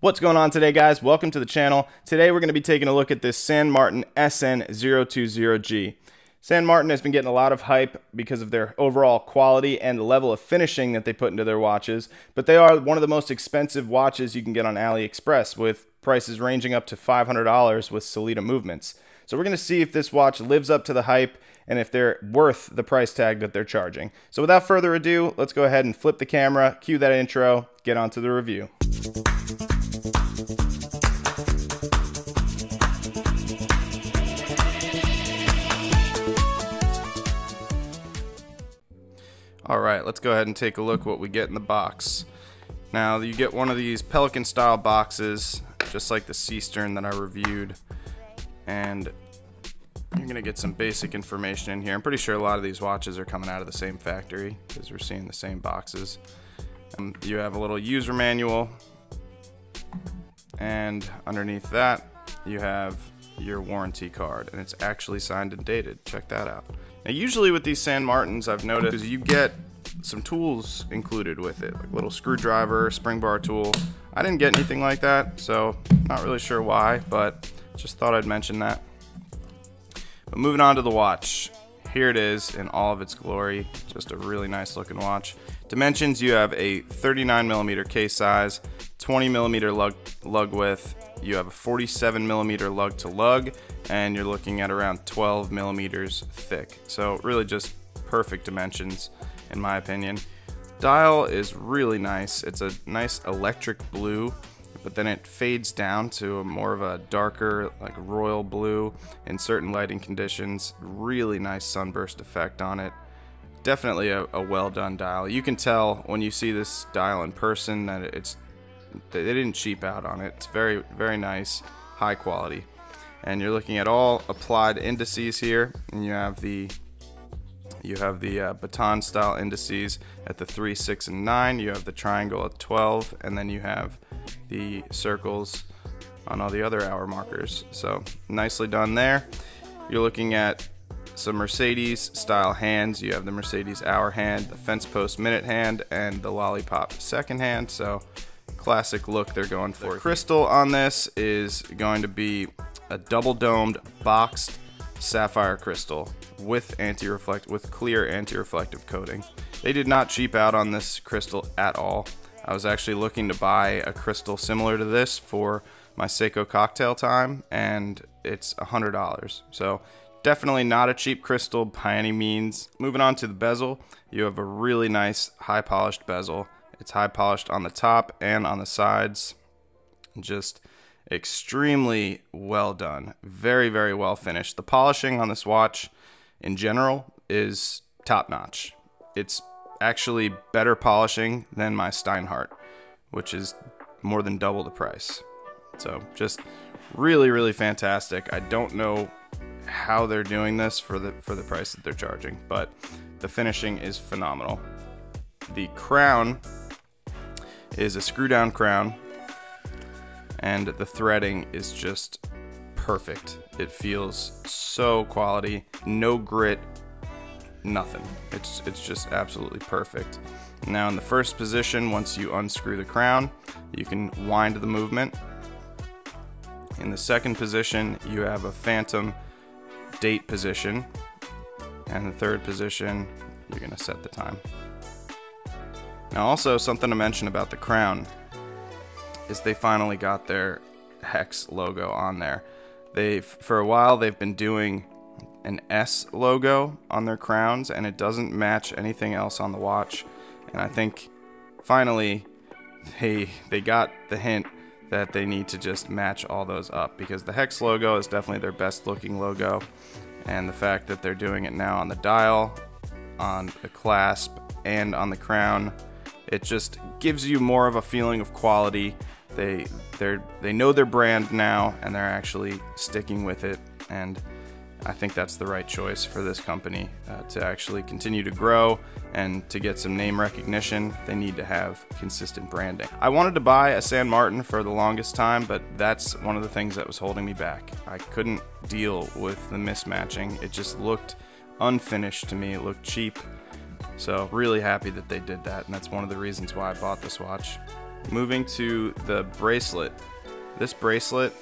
What's going on today, guys? Welcome to the channel. Today we're going to be taking a look at this San Martin SN020-G. San Martin has been getting a lot of hype because of their overall quality and the level of finishing that they put into their watches, but they are one of the most expensive watches you can get on AliExpress, with prices ranging up to $500 with Solita movements. So we're going to see if this watch lives up to the hype and if they're worth the price tag that they're charging. So without further ado, let's go ahead and flip the camera, cue that intro, get on to the review. Alright, let's go ahead and take a look what we get in the box. Now, you get one of these Pelican style boxes, just like the Seastern that I reviewed, and you're going to get some basic information in here. I'm pretty sure a lot of these watches are coming out of the same factory because we're seeing the same boxes. You have a little user manual, and underneath that you have your warranty card, and it's actually signed and dated. Check that out. Now, usually with these San Martins, I've noticed you get some tools included with it, like a little screwdriver, spring bar tool. I didn't get anything like that, so not really sure why, but just thought I'd mention that. But moving on to the watch, here it is in all of its glory. Just a really nice looking watch. Dimensions: you have a 39mm case size, 20mm lug width. You have a 47mm lug to lug, and you're looking at around 12mm thick. So really just perfect dimensions in my opinion. Dial is really nice. It's a nice electric blue, but then it fades down to a more of a darker, like royal blue in certain lighting conditions. Really nice sunburst effect on it. Definitely a well done dial. You can tell when you see this dial in person that they didn't cheap out on it. It's very, very nice, high quality. And you're looking at all applied indices here, and you have the baton style indices at the 3, 6, and 9. You have the triangle at 12, and then you have the circles on all the other hour markers. So nicely done there. You're looking at some Mercedes style hands. You have the Mercedes hour hand, the fence post minute hand, and the lollipop second hand. So classic look they're going for. The crystal on this is going to be a double domed boxed sapphire crystal with clear anti-reflective coating. They did not cheap out on this crystal at all. I was actually looking to buy a crystal similar to this for my Seiko cocktail time, and it's $100. So definitely not a cheap crystal by any means. Moving on to the bezel, you have a really nice high polished bezel. It's high polished on the top and on the sides. Just extremely well done. Very, very well finished. The polishing on this watch in general is top notch. It's actually better polishing than my Steinhardt, which is more than double the price. So just really, really fantastic. I don't know how they're doing this for the price that they're charging, but the finishing is phenomenal. The crown is a screw down crown, and the threading is just perfect. It feels so quality, no grit, nothing. It's just absolutely perfect. Now in the first position, once you unscrew the crown, you can wind the movement. In the second position, you have a phantom date position, and the third position, you're gonna set the time. Now also, something to mention about the crown is they finally got their hex logo on there. For a while they've been doing an S logo on their crowns, and it doesn't match anything else on the watch. And I think finally they got the hint that they need to just match all those up, because the hex logo is definitely their best looking logo, and the fact that they're doing it now on the dial, on the clasp, and on the crown, it just gives you more of a feeling of quality. They know their brand now, and they're actually sticking with it, and I think that's the right choice for this company to actually continue to grow and to get some name recognition. They need to have consistent branding. I wanted to buy a San Martin for the longest time, but that's one of the things that was holding me back. I couldn't deal with the mismatching. It just looked unfinished to me. It looked cheap. So really happy that they did that, and that's one of the reasons why I bought this watch. Moving to the bracelet. This bracelet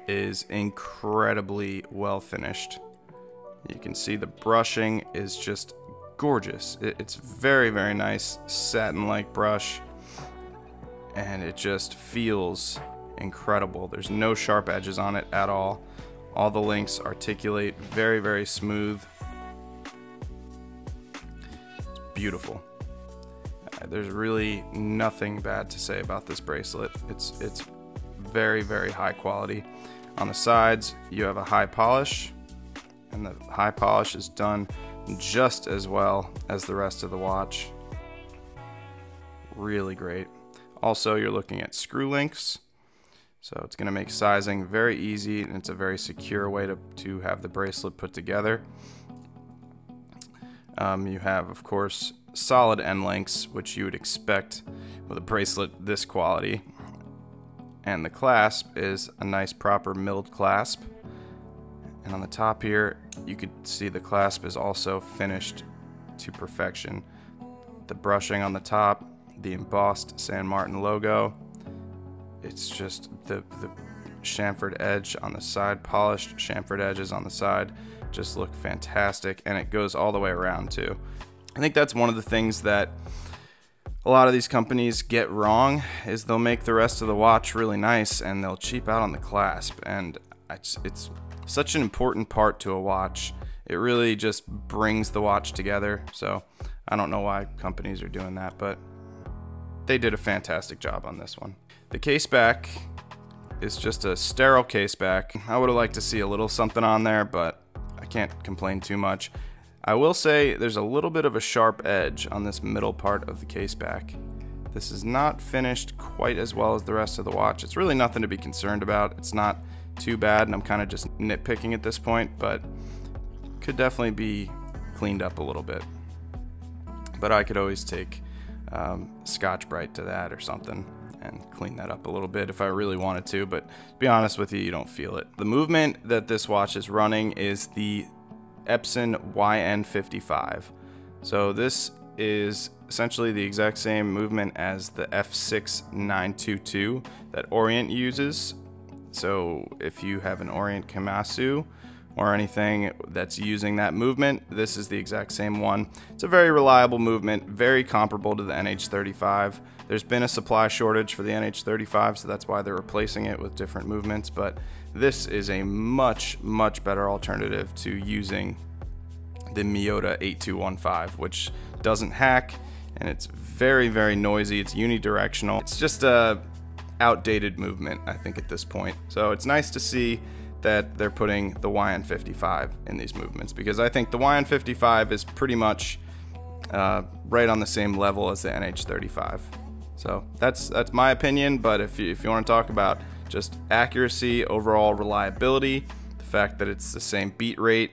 is incredibly well finished. You can see the brushing is just gorgeous. It's very, very nice satin-like brush, and it just feels incredible. There's no sharp edges on it at all. All the links articulate very, very smooth. It's beautiful. There's really nothing bad to say about this bracelet. It's very, very high quality. On the sides, you have a high polish, and the high polish is done just as well as the rest of the watch. Really great. Also, you're looking at screw links, so it's going to make sizing very easy, and it's a very secure way to have the bracelet put together. You have, of course, solid end links, which you would expect with a bracelet this quality. And the clasp is a nice proper milled clasp. And on the top here, you could see the clasp is also finished to perfection. The brushing on the top, the embossed San Martin logo. It's just the chamfered edge on the side, polished chamfered edges on the side, just look fantastic, and it goes all the way around too. I think that's one of the things that a lot of these companies get wrong, is they'll make the rest of the watch really nice and they'll cheap out on the clasp, and it's such an important part to a watch. It really just brings the watch together. So I don't know why companies are doing that, but they did a fantastic job on this one. The caseback is just a sterile caseback. I would have liked to see a little something on there, but I can't complain too much. I will say there's a little bit of a sharp edge on this middle part of the caseback. This is not finished quite as well as the rest of the watch. It's really nothing to be concerned about. It's not too bad, and I'm kind of just nitpicking at this point, but could definitely be cleaned up a little bit. But I could always take Scotch-Brite to that or something and clean that up a little bit if I really wanted to, but to be honest with you, you don't feel it. The movement that this watch is running is the Epson YN55. So this is essentially the exact same movement as the F6922 that Orient uses. So if you have an Orient Komatsu or anything that's using that movement, this is the exact same one. It's a very reliable movement, very comparable to the NH35. There's been a supply shortage for the NH35, so that's why they're replacing it with different movements, but this is a much, much better alternative to using the Miyota 8215, which doesn't hack, and it's very, very noisy. It's unidirectional. It's just a outdated movement, I think, at this point. So it's nice to see that they're putting the YN55 in these movements, because I think the YN55 is pretty much right on the same level as the NH35. So that's my opinion, but if you want to talk about just accuracy, overall reliability, the fact that it's the same beat rate,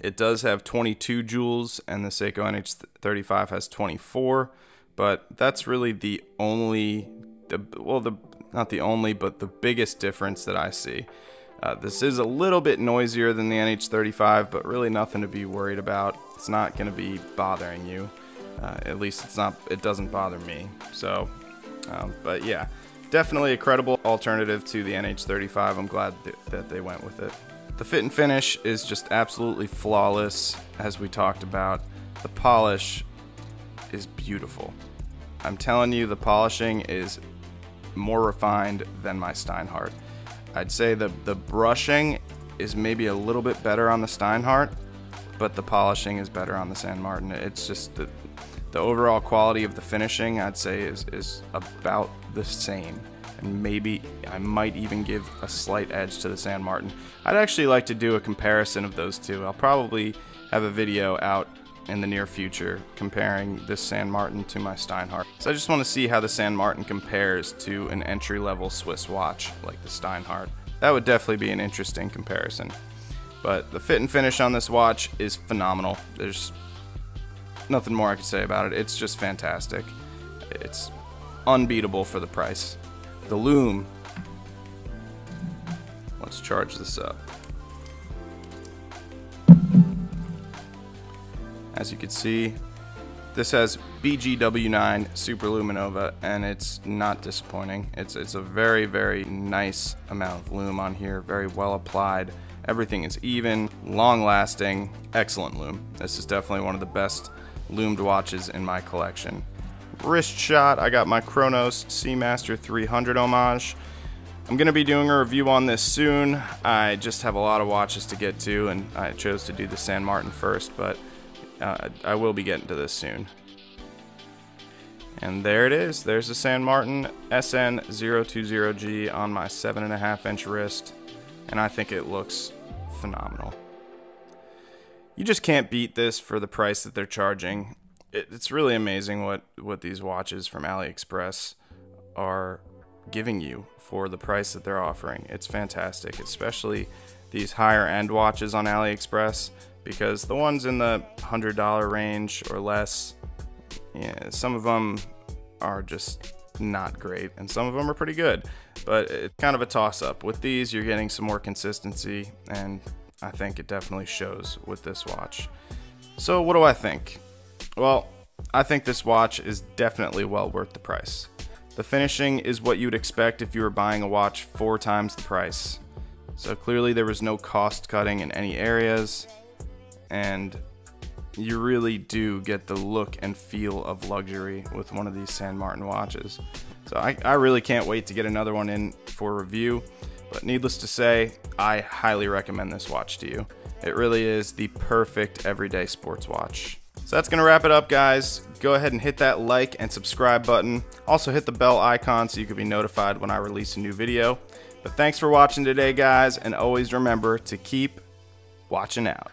it does have 22 joules and the Seiko NH35 has 24, but that's really the only, not the only, but the biggest difference that I see. This is a little bit noisier than the NH35, but really nothing to be worried about. It's not going to be bothering you. At least it doesn't bother me. So, but yeah, definitely a credible alternative to the NH35. I'm glad that they went with it. The fit and finish is just absolutely flawless, as we talked about. The polish is beautiful. I'm telling you, the polishing is more refined than my Steinhardt. I'd say the brushing is maybe a little bit better on the Steinhardt, but the polishing is better on the San Martin. It's just the overall quality of the finishing, I'd say, is about the same. And maybe I might even give a slight edge to the San Martin. I'd actually like to do a comparison of those two. I'll probably have a video out in the near future comparing this San Martin to my Steinhardt. So I just want to see how the San Martin compares to an entry-level Swiss watch like the Steinhardt. That would definitely be an interesting comparison. But the fit and finish on this watch is phenomenal. There's nothing more I could say about it. It's just fantastic. It's unbeatable for the price. The Lume. Let's charge this up. As you can see, This has BGW9 Super Luminova, and it's not disappointing. It's a very, very nice amount of lume on here, very well applied. Everything is even, long lasting, excellent lume. This is definitely one of the best lumed watches in my collection. Wrist shot, I got my Chronos Seamaster 300 homage. I'm going to be doing a review on this soon. I just have a lot of watches to get to, and I chose to do the San Martin first, but I will be getting to this soon. And there it is. There's the San Martin SN020-G on my 7.5-inch wrist, and I think it looks phenomenal. You just can't beat this for the price that they're charging. It's really amazing what these watches from AliExpress are giving you for the price that they're offering. It's fantastic, especially these higher end watches on AliExpress, because the ones in the $100 range or less, yeah, some of them are just not great and some of them are pretty good, but it's kind of a toss-up. With these, you're getting some more consistency, and I think it definitely shows with this watch. So what do I think? Well, I think this watch is definitely well worth the price. The finishing is what you would expect if you were buying a watch 4 times the price. So clearly there was no cost cutting in any areas, and you really do get the look and feel of luxury with one of these San Martin watches. So I really can't wait to get another one in for review, but needless to say, I highly recommend this watch to you. It really is the perfect everyday sports watch. So that's going to wrap it up, guys. Go ahead and hit that like and subscribe button. Also hit the bell icon so you can be notified when I release a new video. But thanks for watching today, guys, and always remember to keep watching out.